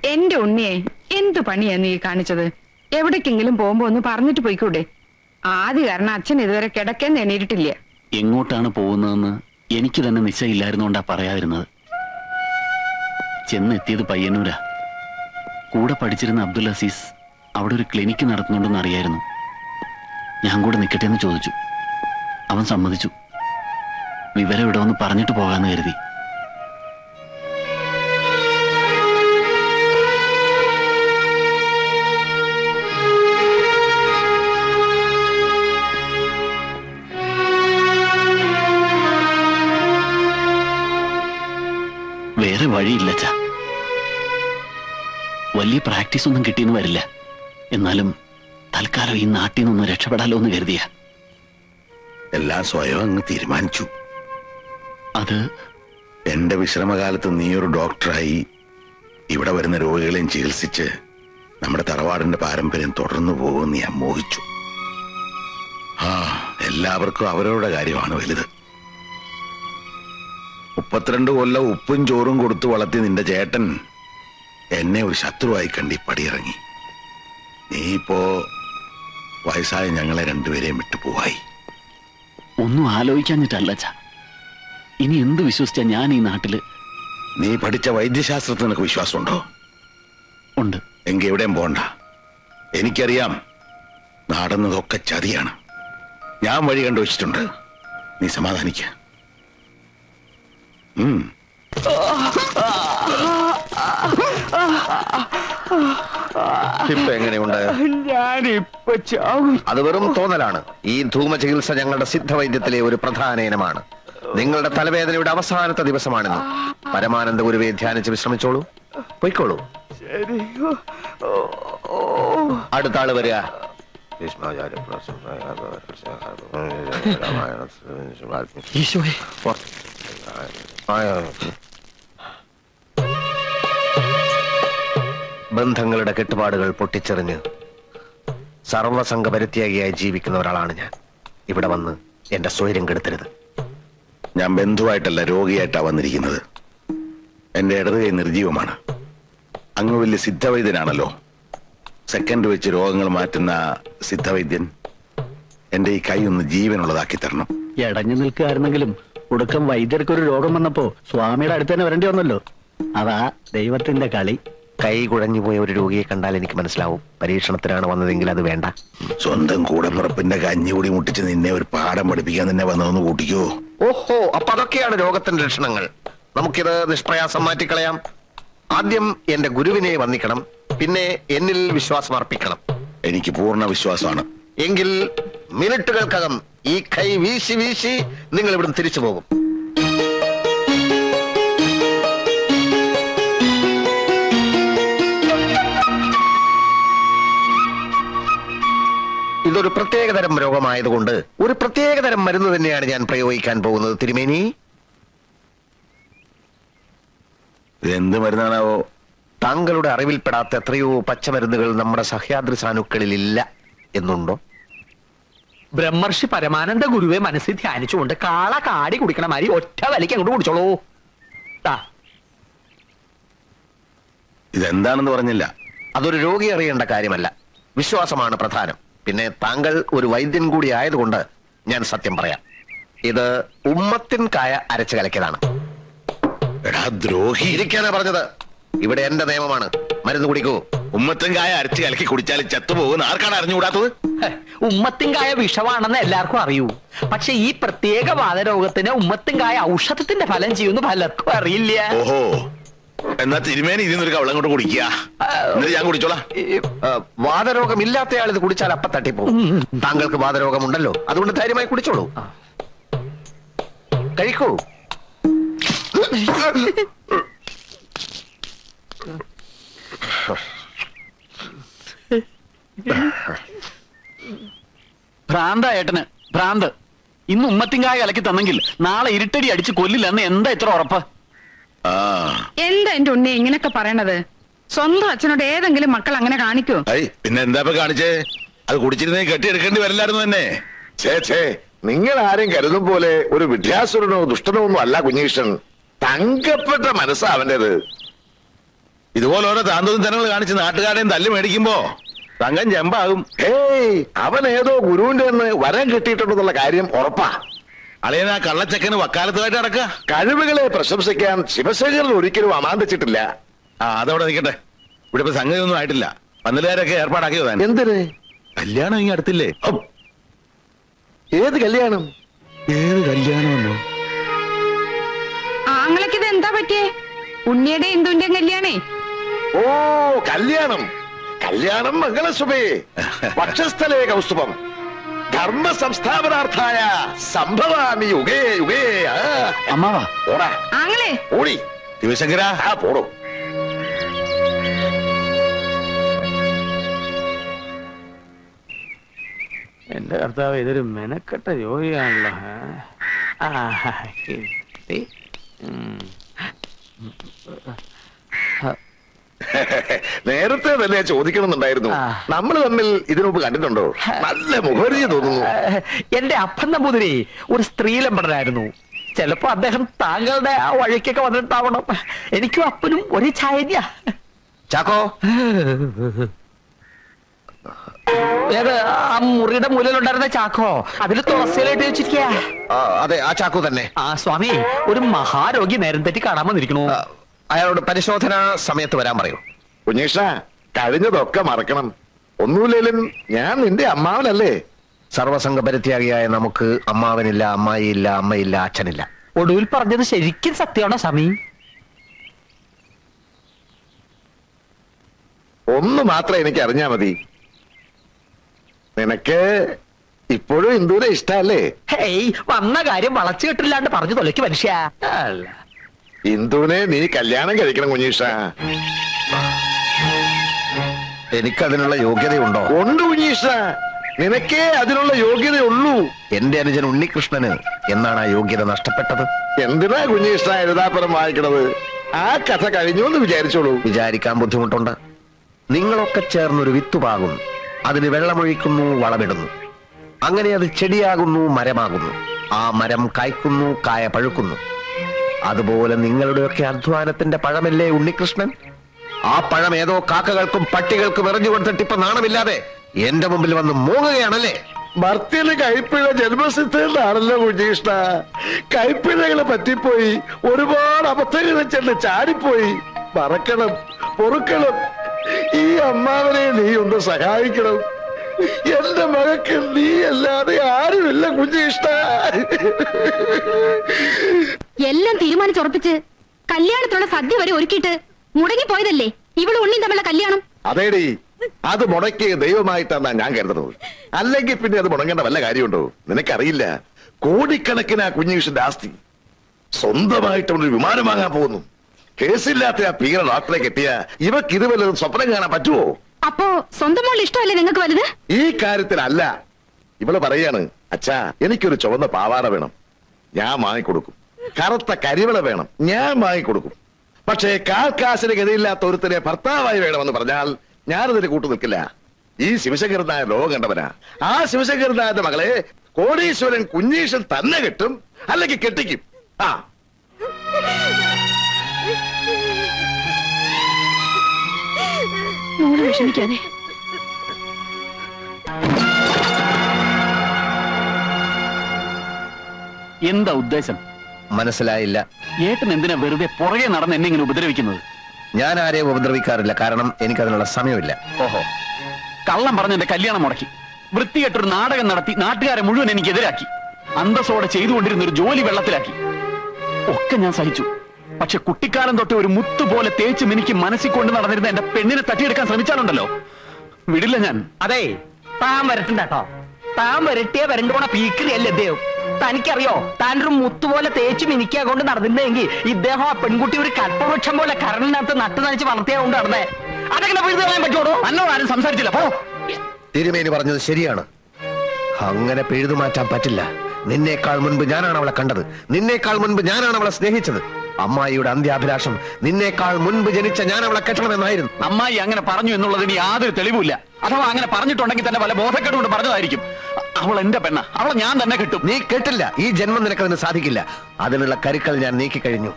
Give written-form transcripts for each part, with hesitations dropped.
എന്റെ ഉണ്ണിയെ എന്തു പണിയാ നീ കാണിച്ചത്? എവിടേക്കെങ്കിലും പോകുമ്പോ ഒന്ന് പറഞ്ഞിട്ട് പോയിക്കൂടെ? ആദ്യ കാരണം അച്ഛൻ ഇതുവരെ കിടക്കെന്ന് എണീറ്റിട്ടില്ല. എങ്ങോട്ടാണ് പോകുന്നതെന്ന് എനിക്ക് തന്നെ നിശ്ചയില്ലായിരുന്നോണ്ടാ പറയാതിരുന്നത്. ചെന്നെത്തിയത് പയ്യന്നൂരാ. കൂടെ പഠിച്ചിരുന്ന അബ്ദുൽ അസീസ് അവിടെ ഒരു ക്ലിനിക്ക് നടത്തുന്നുണ്ടെന്ന് അറിയായിരുന്നു. ഞാൻ കൂടെ നിൽക്കട്ടെ എന്ന് ചോദിച്ചു. അവൻ സമ്മതിച്ചു. വിവരം ഇവിടെ ഒന്ന് പറഞ്ഞിട്ട് പോകാന്ന് കരുതി. വേറെ വഴിയില്ല അച്ഛാ. വലിയ പ്രാക്ടീസ് ഒന്നും കിട്ടിയെന്ന് വരില്ല. എന്നാലും തൽക്കാലം ഈ നാട്ടിൽ നിന്നൊന്ന് രക്ഷപ്പെടാലോ എന്ന് കരുതിയ. എല്ലാം സ്വയം അങ്ങ് തീരുമാനിച്ചു. അത് എന്റെ വിശ്രമകാലത്ത് നീ ഒരു ഡോക്ടറായി ഇവിടെ വരുന്ന രോഗികളെയും ചികിത്സിച്ച് നമ്മുടെ തറവാടിന്റെ പാരമ്പര്യം തുടർന്നു പോകുമെന്ന് ഞാൻ മോഹിച്ചു. എല്ലാവർക്കും അവരവരുടെ കാര്യമാണ് വലുത്. 32 കൊല്ലം ഉപ്പും ചോറും കൊടുത്തു വളർത്തി നിന്റെ ചേട്ടൻ എന്നെ ഒരു ശത്രുവായി കണ്ടി പടിയിറങ്ങി. നീ ഇപ്പോ വയസ്സായ ഞങ്ങളെ രണ്ടുപേരെയും വിട്ടുപോവായി. ഒന്നും ആലോചിക്കാഞ്ഞിട്ടല്ല അച്ഛാ. ഇനി എന്ത് വിശ്വസിച്ചാ ഞാൻ ഈ നാട്ടില്? നീ പഠിച്ച വൈദ്യശാസ്ത്രത്തിൽ നിനക്ക് വിശ്വാസമുണ്ടോ? ഉണ്ട്. എങ്കിൽ എവിടെയും പോണ്ട. എനിക്കറിയാം നടന്നതൊക്കെ ചതിയാണ്. ഞാൻ വഴി കണ്ടുവച്ചിട്ടുണ്ട്. നീ സമാധാനിക്ക. ഇപ്പൊ എങ്ങനെയുണ്ട്? അത് വെറും തോന്നലാണ്. ഈ ധൂമ ചികിത്സ ഞങ്ങളുടെ സിദ്ധവൈദ്യത്തിലെ ഒരു പ്രധാന ഇനമാണ്. നിങ്ങളുടെ തലവേദനയുടെ അവസാനത്തെ ദിവസമാണെന്ന് പരമാനന്ദ ഗുരുവെ ധ്യാനിച്ച് വിശ്രമിച്ചോളൂ. പൊയ്ക്കോളൂ. അടുത്ത ആള് വരിക. ബന്ധങ്ങളുടെ കെട്ടുപാടുകൾ പൊട്ടിച്ചെറിഞ്ഞ് സർവസംഘപരിത്യാഗിയായി ജീവിക്കുന്ന ഒരാളാണ് ഞാൻ. ഇവിടെ വന്ന് എന്റെ സ്വൈര്യം കെടുത്തരുത്. ഞാൻ ബന്ധുവായിട്ടല്ല രോഗിയായിട്ടാ വന്നിരിക്കുന്നത്. എന്റെ ഇടത് കൈ നിർജീവമാണ്. അങ്ങ് വലിയ സിദ്ധവൈദ്യനാണല്ലോ. സെക്കൻഡ് വെച്ച് രോഗങ്ങൾ മാറ്റുന്ന സിദ്ധവൈദ്യൻ. എന്റെ ഈ കൈ ഒന്ന് ജീവനുള്ളതാക്കി തരണം. ഇടഞ്ഞു നിൽക്കുകയായിരുന്നെങ്കിലും ഒടുക്കം വൈദ്യർക്കൊരു രോഗം വന്നപ്പോ സ്വാമിയുടെ അടുത്ത് തന്നെ വരേണ്ടി വന്നല്ലോ. അതാ ദൈവത്തിന്റെ കളി. കൈ കുഴഞ്ഞുപോയ ഒരു രോഗിയെ കണ്ടാൽ എനിക്ക് മനസ്സിലാവും പരീക്ഷണത്തിനാണ് വന്നതെങ്കിൽ അത് വേണ്ട. സ്വന്തം കൂടപ്പുറപ്പിന്റെ കഞ്ഞികൂടി മുട്ടിച്ച് നിന്നെ ഒരു പാഠം പഠിപ്പിക്കാൻ തന്നെ വന്നതെന്ന് കൂട്ടിക്കോ. ഓഹോ, അപ്പൊ അതൊക്കെയാണ് രോഗത്തിന്റെ ലക്ഷണങ്ങൾ. നമുക്കിത് നിഷ്പ്രയാസം മാറ്റിക്കളയാം. ആദ്യം എന്റെ ഗുരുവിനെ വന്ദിക്കണം, പിന്നെ എന്നിൽ വിശ്വാസം അർപ്പിക്കണം. എനിക്ക് പൂർണ്ണ വിശ്വാസമാണ്. എങ്കിൽ മിനിറ്റുകൾക്കകം ഈ കൈ വീശി വീശി നിങ്ങൾ ഇവിടുന്ന് തിരിച്ചു പോകും. ഇതൊരു പ്രത്യേകതരം രോഗമായതുകൊണ്ട് ഒരു പ്രത്യേകതരം മരുന്ന് തന്നെയാണ് ഞാൻ പ്രയോഗിക്കാൻ പോകുന്നത്. തിരുമേനി, എന്ത് മരുന്നാണാവോ? താങ്കളുടെ അറിവിൽപ്പെടാത്ത എത്രയോ പച്ചമരുന്നുകൾ നമ്മുടെ സഹ്യാദ്രി സാനുക്കളിൽ ഇല്ല എന്നുണ്ടോ? ബ്രഹ്മർഷി പരമാനന്ദ ഗുരുവെ മനസ്സിൽ ധ്യാനിച്ചുകൊണ്ട് കാള കാടി കുടിക്കണ മാതിരി ഒറ്റ വലിക്ക് അങ്ങോട്ട് കുടിച്ചോളൂ. ഇതെന്താണെന്ന് പറഞ്ഞില്ല. അതൊരു രോഗി അറിയേണ്ട കാര്യമല്ല. വിശ്വാസമാണ് പ്രധാനം. പിന്നെ താങ്കൾ ഒരു വൈദ്യൻ കൂടി ആയതുകൊണ്ട് ഞാൻ സത്യം പറയാം. ഇത് ഉമ്മത്തിൻ കായ അരച്ചു കലക്കിയതാണ്. എടാ ദ്രോഹി, ഇരിക്കാനാ പറഞ്ഞത്. ഇവിടെ എന്റെ നിയമമാണ്. മരുന്ന് കുടിക്കൂ. ഉമ്മത്തങ്കായ അരച്ച് കലക്കി കുടിച്ചാൽ ചത്തുപോകുന്ന ആർക്കാണ് അറിഞ്ഞുകൂടാത്തത്? ഉമ്മത്തിൻകായ വിഷമാണെന്ന് എല്ലാവർക്കും അറിയൂ. പക്ഷെ ഈ പ്രത്യേക വാതരോഗത്തിന് ഉമ്മത്തിൻകായ ഔഷധത്തിന്റെ ഫലം ചെയ്യുന്ന പലർക്കും അറിയില്ല. ഓഹോ, എന്നാ തിരുമേനി ഇതിന്നൊരു കവളം കൊണ്ട് കുടിക്കുക. എന്നിട്ട് ഞാൻ കുടിച്ചോളാം. വാതരോഗം ഇല്ലാത്തയാൾ ഇത് കുടിച്ചാൽ അപ്പ തട്ടിപ്പോകും. താങ്കൾക്ക് വാതരോഗമുണ്ടല്ലോ, അതുകൊണ്ട് ധൈര്യമായി കുടിച്ചോളൂ. കഴിക്കൂ. ഭ്രാന്ത ഏട്ടന് ഭ്രാന്ത്. ഇന്ന് ഉമ്മത്തിങ്കായ കലക്കി തന്നെങ്കിൽ നാളെ ഇരുട്ടടി അടിച്ച് കൊല്ലില്ലെന്ന് എന്താ ഇത്ര ഉറപ്പ്? എന്താ എന്റെ ഉണ്ണി ഇങ്ങനൊക്കെ പറയണത്? സ്വന്തം അച്ഛനോട് ഏതെങ്കിലും മക്കൾ അങ്ങനെ കാണിക്കോ? പിന്നെ എന്താ കാണിച്ചേ? അത് കുടിച്ചിരുന്നേ കെട്ടിയെടുക്കേണ്ടി വരില്ലായിരുന്നു തന്നെ. നിങ്ങൾ ആരും കരുതും പോലെ ഒരു വിദ്യാസുരനോ ദുഷ്ടനോ ഒന്നും അല്ല കുഞ്ഞീഷൻ. തങ്കപ്പെട്ട മനസ്സാ അവന്റേത്. ഇതുപോലെ ഓരോ താന്തോന്നും തനങ്ങൾ കാണിച്ച് നാട്ടുകാരെയും തല്ലി മേടിക്കുമ്പോ തങ്കം ചെമ്പാകും. ഏയ് അവൻ ഏതോ ഗുരുവിന്റെ നിന്ന് വരം കിട്ടിയിട്ടുണ്ടെന്നുള്ള കാര്യം ഉറപ്പാ. അളിയൻ ആ കള്ളച്ചക്കന് വക്കാലത്തുമായിട്ട് നടക്കുക. കഴിവുകളെ പ്രശംസിക്കാൻ ശിവശേഖരൻ ഒരിക്കലും അമാന്തിച്ചിട്ടില്ല. അതവിടെ നിൽക്കട്ടെ. ഇവിടെ ഇപ്പൊ സംഗതി ഒന്നും ആയിട്ടില്ല. പന്തലുകാരൊക്കെ ഏർപ്പാടാക്കിയതാണ്. എന്തിന്? കല്യാണം ഇങ്ങനെ അടുത്തില്ലേ? ഹം. ഏത് കല്യാണം? ഏത് കല്യാണമെന്നോ? ആങ്ങളക്ക് ഇത് എന്താ പറ്റിയേ? ഉണ്ണിയുടെ ഇന്ദുവിന്റെയും കല്യാണേ. ഓ കല്യാണം. കല്യാണം മംഗളസുമേ പക്ഷസ്ഥലേ കൗസ്തുഭം ധർമ്മ സംസ്ഥാപനാർത്ഥായ സംഭവാമി യുഗേ യുഗേ. അമ്മാവാ, ഓടാ ആങ്ങളെ ഓടി. ശിവശങ്കര, പോടോ. എന്റെ കർത്താവ്, ഇതൊരു മെനക്കെട്ട ജോലിയാണല്ലോ. കിട്ടി. നേരത്തെ തന്നെ ചോദിക്കണമെന്നുണ്ടായിരുന്നു. നമ്മൾ തമ്മിൽ ഇതിനുമുമ്പ് കണ്ടിട്ടുണ്ടോ? നല്ല മുഖരിയ തോന്നുന്നു. എന്റെ അപ്പൻ നമ്പൂതിരി ഒരു സ്ത്രീലമ്പടനായിരുന്നു. ചിലപ്പോ അദ്ദേഹം താങ്കളുടെ ആ വഴിക്കൊക്കെ വന്നിട്ടാവണം. എനിക്കും അപ്പനും ഒരേ ചായന്യ. ചാക്കോ, ഏത് ആ മുറിയുടെ മൂലയിലുണ്ടായിരുന്ന ചാക്കോ? അതിൽ തുളസിയിലായിട്ട് വെച്ചിരിക്കുക. അതെ, ആ ചാക്കോ തന്നെ. ആ സ്വാമി, ഒരു മഹാരോഗി നേരം തെറ്റി കാണാൻ വന്നിരിക്കണു. അയാളോട് പരിശോധന സമയത്ത് വരാൻ പറയൂ. കുഞ്ഞീഷ, കഴിഞ്ഞതൊക്കെ മറക്കണം. ഒന്നുമില്ലേലും ഞാൻ നിന്റെ അമ്മാവനല്ലേ? സർവസംഘപരിത്യാഗിയായ നമുക്ക് അമ്മാവനില്ല, അമ്മായിയില്ല, അമ്മയില്ല, അച്ഛനില്ല. ഒടുവിൽ പറഞ്ഞത് ശരിക്കും സത്യമാണോ സ്വാമി? ഒന്ന് മാത്രം എനിക്ക് അറിഞ്ഞാ മതി. നിനക്ക് ഇപ്പോഴും ഇന്ദുവിനെ ഇഷ്ടല്ലേ? ഹേയ്, വന്ന കാര്യം വളച്ചു കെട്ടില്ലാണ്ട് പറഞ്ഞു തൊലയ്ക്ക് മനുഷ്യ. അല്ല, ഇന്ദുവിനെ നീ കല്യാണം കഴിക്കണം കുഞ്ഞീഷ. എനിക്കതിനുള്ള യോഗ്യതയുണ്ടോ? ഉണ്ട് കുഞ്ഞീഷ, നിനക്കേ അതിനുള്ള യോഗ്യതയുള്ളൂ. എന്റെ അനുജൻ ഉണ്ണികൃഷ്ണന് എന്നാണ് ആ യോഗ്യത നഷ്ടപ്പെട്ടത്. എന്തിനാ കുഞ്ഞീഷ എഴുതാപ്പുറം വായിക്കണത്? ആ കഥ കഴിഞ്ഞു എന്ന് വിചാരിച്ചോളൂ. വിചാരിക്കാൻ ബുദ്ധിമുട്ടുണ്ട്. നിങ്ങളൊക്കെ ചേർന്നൊരു വിത്തുപാകുന്നു, അതിന് വെള്ളമൊഴിക്കുന്നു, വളമിടുന്നു. അങ്ങനെ അത് ചെടിയാകുന്നു, മരമാകുന്നു. ആ മരം കായ്ക്കുന്നു, കായ പഴുക്കുന്നു. അതുപോലെ നിങ്ങളുടെയൊക്കെ അധ്വാനത്തിന്റെ പഴമല്ലേ ഉണ്ണികൃഷ്ണൻ? ആ പഴം ഏതോ കാക്കകൾക്കും പട്ടികൾക്കും എറിഞ്ഞു കൊടുത്തിട്ട് ഇപ്പൊ നാണമില്ലാതെ എന്റെ മുമ്പിൽ വന്ന് മൂങ്ങുകയാണല്ലേ? ഭർത്തിന് കൈപ്പിഴ ജന്മസിദ്ധനാണല്ലോ കുഞ്ഞീഷ്ണ. കൈപ്പിഴകളെ പറ്റിപ്പോയി, ഒരുപാട് അബദ്ധങ്ങൾ ചെന്ന് ചാടിപ്പോയി. മറക്കണം, പൊറുക്കണം. ഈ അമ്മാവനെ നീ ഒന്ന് സഹായിക്കണം. എന്റെ മകൾക്ക് നീ അല്ലാതെ ആരുമില്ല കുഞ്ഞീഷ്ണ. എല്ലാം തീരുമാനിച്ചുറപ്പിച്ച് കല്യാണത്തിനുള്ള സദ്യ വരെ ഒരുക്കിയിട്ട് മുടങ്ങിപ്പോയതല്ലേ ഇവളും ഉണ്ണിയും തമ്മിലുള്ള കല്യാണം? അതേടി, അത് മുടക്കി ദൈവമായിട്ടാണ് ഞാൻ കരുതുന്നത്. അല്ലെങ്കിൽ പിന്നെ അത് മുടങ്ങേണ്ട വല്ല കാര്യമുണ്ടോ? നിനക്കറിയില്ല, കോടിക്കണക്കിന് ആ കുഞ്ഞീഷിന്റെ ആസ്തി. സ്വന്തമായിട്ട് ഒരു വിമാനം വാങ്ങാൻ പോകുന്നു. കേസില്ലാത്ത ആ പീറ ഡോക്ടറെ കെട്ടിയ ഇവക്ക് ഇത് വല്ലതും സ്വപ്നം കാണാൻ പറ്റുമോ? അപ്പോ സ്വന്തം മോൾ ഇഷ്ടമല്ലേ നിങ്ങൾക്ക് വലുത്? ഈ കാര്യത്തിലല്ല. ഇവള് പറയാണ്, അച്ഛാ എനിക്കൊരു ചുവന്ന പാവാട വേണം, ഞാൻ വാങ്ങിക്കൊടുക്കും. കറുത്ത കരിവള വേണം, ഞാൻ വാങ്ങിക്കൊടുക്കും. പക്ഷേ കാൽക്കാശിന് ഗതിയില്ലാത്ത ഒരുത്തരെ ഭർത്താവായി വേണമെന്ന് പറഞ്ഞാൽ ഞാനതിന് കൂട്ടു നിൽക്കില്ല. ഈ ശിവശങ്കരനായ ലോകം കണ്ടവനാ. ആ ശിവശങ്കരനായ മകളെ കോടീശ്വരൻ കുഞ്ഞീഷൻ തന്നെ കെട്ടും, അല്ലെങ്കിൽ കെട്ടിക്കും. ആ മോള് വിഷമിക്കാതെ. എന്താ ഉദ്ദേശം? മനസ്സിലായില്ല. ഏട്ടൻ എന്തിനാ വെറുതെ പുറകെ നടന്ന് എന്നെ ഇങ്ങനെ ഉപദ്രവിക്കുന്നത്? ഞാൻ ആരെയും ഉപദ്രവിക്കാറില്ല, കാരണം എനിക്കതിനുള്ള സമയമില്ല. ഓഹോ, കള്ളം പറഞ്ഞ് എന്റെ കല്യാണം മുടക്കി, വൃത്തികെട്ടൊരു നാടകം നടത്തി നാട്ടുകാരെ മുഴുവൻ എനിക്കെതിരാക്കി, അന്തസ്സോടെ ചെയ്തുകൊണ്ടിരുന്ന ഒരു ജോലി വെള്ളത്തിലാക്കി. ഒക്കെ ഞാൻ സഹിച്ചു. പക്ഷെ കുട്ടിക്കാലം തൊട്ട് ഒരു മുത്തു പോലെ തേച്ച് മിനിക്ക് മനസ്സിൽ കൊണ്ട് നടന്നിരുന്ന എന്റെ പെണ്ണിനെ തട്ടിയെടുക്കാൻ ശ്രമിച്ചാലുണ്ടല്ലോ, വിടില്ല ഞാൻ. അതെ, താൻ വരട്ടുണ്ടോ? താൻ വരട്ടിയ വരണ്ടോണ പീക്കറിയല്ലേ ഇദ്ദേഹം. തനിക്കറിയോ, താൻ ഒരു മുത്തുപോലെ തേച്ച് മിനിക്കാ കൊണ്ട് നടന്നിരുന്നെങ്കിൽ ഇദ്ദേഹം ആ പെൺകുട്ടി ഒരു കൽപ്പവൃക്ഷം പോലെ കരളിനകത്ത് നട്ടു നനച്ച് വളർത്തിയാ കൊണ്ട് നടന്നേ. അതെങ്ങനെ പിഴുതു കളയാൻ പറ്റുമോ? എന്നോട് ആരും സംസാരിച്ചില്ല. പോ. തിരുമേനി പറഞ്ഞത് ശരിയാണ്. അങ്ങനെ പിഴുതു മാറ്റാൻ പറ്റില്ല. നിന്നേക്കാൾ മുൻപ് ഞാനാണ് അവളെ കണ്ടത്, നിന്നേക്കാൾ മുൻപ് ഞാനാണ് അവളെ സ്നേഹിച്ചത്. അമ്മായിയുടെ അന്ത്യാഭിലാഷം നിന്നേക്കാൾ മുൻപ് ജനിച്ച ഞാൻ അവളെ കെട്ടണമെന്നായിരുന്നു. അമ്മായി അങ്ങനെ പറഞ്ഞു എന്നുള്ളതിന് യാതൊരു തെളിവുമില്ല. അഥവാ അങ്ങനെ പറഞ്ഞിട്ടുണ്ടെങ്കിൽ തന്നെ വല്ല ബോധക്കെട്ടുകൊണ്ട് പറഞ്ഞതായിരിക്കും. അവൾ എന്റെ പെണ്ണ, അവളെ ഞാൻ തന്നെ കിട്ടും. നീ കേട്ടില്ല, ഈ ജന്മം നിനക്കതിന് സാധിക്കില്ല. അതിനുള്ള കരുക്കൾ ഞാൻ നീക്കിക്കഴിഞ്ഞു.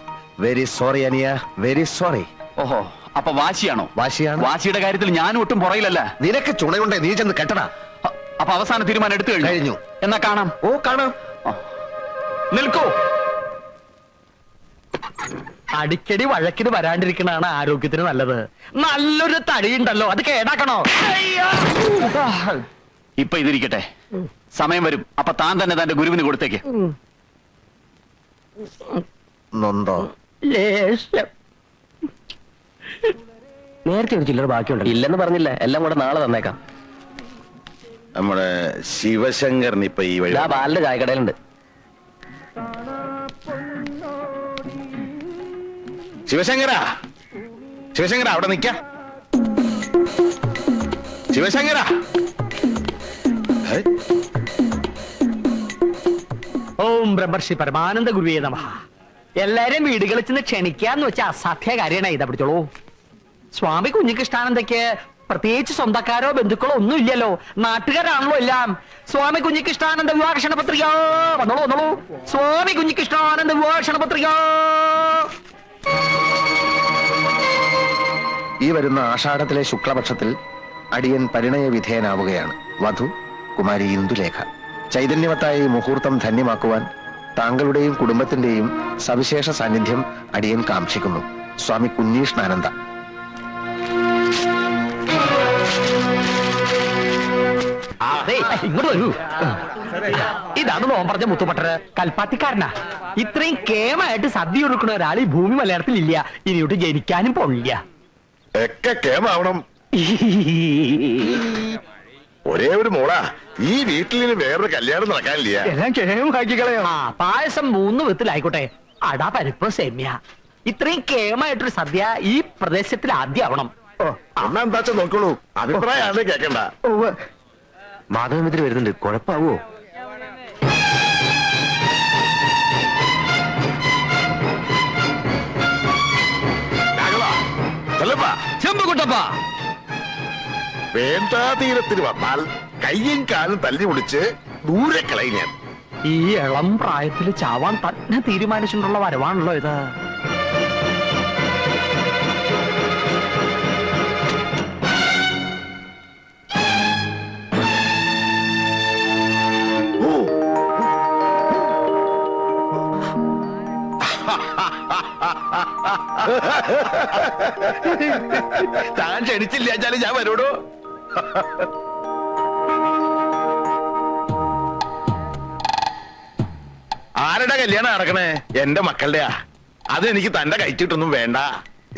വെരി സോറി അനിയ, വെരി സോറി. ഓഹോ, അപ്പൊ വാശിയാണോ? വാശിയാണ്. വാശിയുടെ കാര്യത്തിൽ ഞാൻ ഒട്ടും പുറയിലല്ല. നിനക്ക് ചുണയുണ്ടേ നീ ചെന്ന് കെട്ടടാ. അപ്പൊ അവസാന തീരുമാനം എടുത്തു കഴിഞ്ഞു. എന്നാ കാണാം. ഓ കാണാം. നിൽക്കൂ. അടിക്കടി വഴക്കിന് വരാണ്ടിരിക്കണാണ് ആരോഗ്യത്തിന് നല്ലത്. നല്ലൊരു തടിയുണ്ടല്ലോ, അത് കേടാക്കണോ? ഇപ്പൊ ഇതിരിക്കട്ടെ, സമയം വരും. അപ്പൊ താൻ തന്നെ തന്റെ ഗുരുവിന് കൊടുത്തേക്ക്. നൊന്തോ? ലേശം. നേരത്തെ ഒരു ചില്ലറ ബാക്കിയുണ്ട്. ഇല്ലെന്ന് പറഞ്ഞില്ല, എല്ലാം കൂടെ നാളെ തന്നേക്കാം. നമ്മുടെ ശിവശങ്കരൻ ഇപ്പൊ ഈ വഴി ബാലിന്റെ ചായക്കടയിലുണ്ട്. ശിവശങ്കര, ശിവശങ്കര അവിടെ നിക്ക. ശിവശങ്കര, ഓം ബ്രഹ്മർഷി പരമാനന്ദ ഗുരുവേ നമഃ. എല്ലാരെയും വീടുകളിൽ ചെന്ന് ക്ഷണിക്കാന്ന് വെച്ച അസാധ്യ കാര്യമാണ്. ഇതാ പിടിച്ചോളൂ. സ്വാമി കുഞ്ഞികൃഷ്ണാനന്ദയ്ക്ക് പ്രത്യേകിച്ച് സ്വന്തക്കാരോ ബന്ധുക്കളോ ഒന്നും ഇല്ലല്ലോ, നാട്ടുകാരാണല്ലോ എല്ലാം. സ്വാമി കുഞ്ഞികൃഷ്ണാനന്ദ വിവാഹ പത്രിക വന്നോളൂ, വന്നോളൂ. സ്വാമി കുഞ്ഞികൃഷ്ണാനന്ദ വിവാഹ പത്രിക. ഈ വരുന്ന ആഷാഢത്തിലെ ശുക്ലപക്ഷത്തിൽ അടിയൻ പരിണയ വിധേയനാവുകയാണ്. വധു കുമാരി ഇന്ദുലേഖ. ചൈതന്യവത്തായ ഈ മുഹൂർത്തം ധന്യമാക്കുവാൻ താങ്കളുടെയും കുടുംബത്തിന്റെയും സവിശേഷ സാന്നിധ്യം അടിയൻ കാംക്ഷിക്കുന്നു. സ്വാമി കുഞ്ഞീഷ്ണാനന്ദ. അതെ, ഇങ്ങോട്ട് വരൂ. ഇതാണ് നോൻ പറഞ്ഞ മുത്തുപട്ടര്, കൽപ്പാത്തിക്കാരനാ. ഇത്രയും കേമായിട്ട് സദ്യ ഒരുക്കുന്ന ഒരാൾ ഈ ഭൂമി മലയാളത്തിൽ ഇല്ല. ഇനിയോട്ട് ജനിക്കാനും പോണില്ല. ഒക്കെ കേമാവണം. ഒരേ ഒരു മോളാ, ഈ വീട്ടിൽ ഇനി വേറൊരു കല്യാണം നടക്കാനില്ല. എല്ലാം കേമാക്കിക്കളയോ. ആ പായസം 3 വിധത്തിലായിക്കോട്ടെ. അട, പരിപ്പ്, സേമ്യ. ഇത്രയും കേമായിട്ടൊരു സദ്യ ഈ പ്രദേശത്തിൽ ആദ്യം ആവണം. എന്നാ എന്താച്ചാ നോക്കോളൂ, അഭിപ്രായമാണ് കേക്കണ്ട. മാധവമിത്രി വരുന്നുണ്ട്, കുഴപ്പാവോ? വേണ്ടാ തീരത്തിന് വന്നാൽ കയ്യും കാലും തല്ലി മുടിച്ച് ദൂരെ കളയും ഞാൻ. ഈ ഇളം പ്രായത്തിൽ ചാവാൻ തന്നെ തീരുമാനിച്ചിട്ടുള്ള വരവാണല്ലോ ഇത്. താൻ ക്ഷണിച്ചില്ല വെച്ചാല് ഞാൻ വരൂടോ. ആരുടെ കല്യാണം നടക്കണേ? എന്റെ മക്കളുടെയാ. അതെനിക്ക് തന്റെ കഴിച്ചിട്ടൊന്നും വേണ്ട.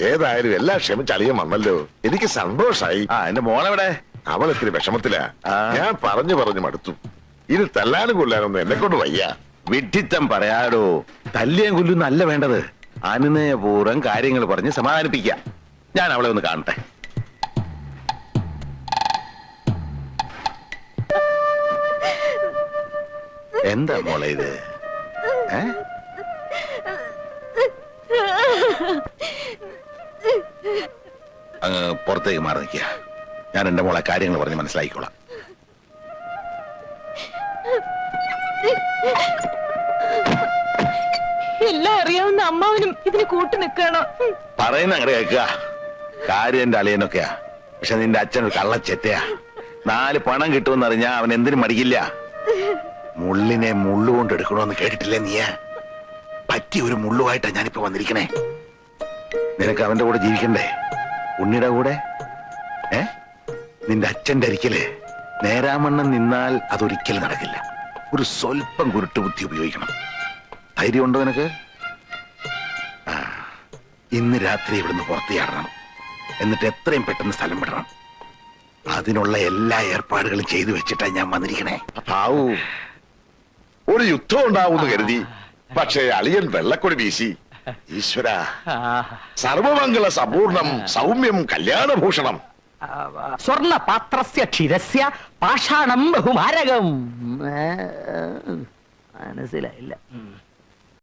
ഏതായാലും എല്ലാം ക്ഷമിച്ചളിയം വന്നല്ലോ, എനിക്ക് സന്തോഷായി. ആ, എന്റെ മോളെവിടെ? അവൾ ഇത്തിരി വിഷമത്തിലാ. ആ. ഞാൻ പറഞ്ഞു മടുത്തു. ഇത് തല്ലാനും കൊല്ലാനൊന്നും എന്നെ കൊണ്ട് വയ്യ. വിഡ്ഢിത്തം പറയാടോ. തല്ലിയും കൊല്ലുന്നല്ല വേണ്ടത്. അനുനയപൂർവ്വം കാര്യങ്ങൾ പറഞ്ഞ് സമാധാനിപ്പിക്കാം. ഞാൻ അവളെ ഒന്ന് കാണട്ടെ. എന്താ മോളെ ഇത്? അങ്ങ് പുറത്തേക്ക് മാറി നിൽക്കുക. ഞാൻ എന്റെ മോളെ കാര്യങ്ങൾ പറഞ്ഞ് മനസ്സിലാക്കിക്കോളാം. എല്ലാം അറിയാവുന്ന അമ്മാവനും ഇതിന് കൂട്ടു നിൽക്കണോ? പറയുന്ന അങ്ങനെ കേൾക്കുക. കാര്യം എന്റെ അളിയനൊക്കെയാ. പക്ഷെ നിന്റെ അച്ഛൻ ഒരു കള്ളച്ചെറ്റയാ. 4 പണം കിട്ടുമെന്നറിഞ്ഞാ അവൻ എന്തിനും മടിക്കില്ല. മുള്ളിനെ മുള്ളുകൊണ്ട് എടുക്കണോന്ന് കേട്ടിട്ടില്ലേ നീ? പറ്റിയ ഒരു മുള്ളുമായിട്ടാ ഞാനിപ്പോ വന്നിരിക്കണേ. നിനക്ക് അവന്റെ കൂടെ ജീവിക്കണ്ടേ? ഉണ്ണിയുടെ കൂടെ. നിന്റെ അച്ഛന്റെ അരിക്കല് നേരാമണ്ണം നിന്നാൽ അതൊരിക്കലും നടക്കില്ല. ഒരു സ്വല്പം കുരുട്ട് ബുദ്ധി ഉപയോഗിക്കണം. ധൈര്യമുണ്ടോ നിനക്ക്? ഇന്ന് രാത്രി ഇവിടുന്ന് പുറത്തിയാടണം. എന്നിട്ട് എത്രയും പെട്ടെന്ന് സ്ഥലം വിടണം. അതിനുള്ള എല്ലാ ഏർപ്പാടുകളും ചെയ്തു വെച്ചിട്ടാ ഞാൻ വന്നിരിക്കണേ. ആവൂ, ഒരു യുദ്ധം ഉണ്ടാവുമെന്ന് കരുതി. പക്ഷേ അളിയൻ വെള്ളക്കൊടി വീശി. ഈശ്വര, സർവമംഗള സമ്പൂർണം സൗമ്യം കല്യാണഭൂഷണം. സ്വർണ്ണ പാത്രസ്യ ക്ഷീരസ്യ പാഷാണം ബഹുമാരകം. മനസ്സിലായില്ല.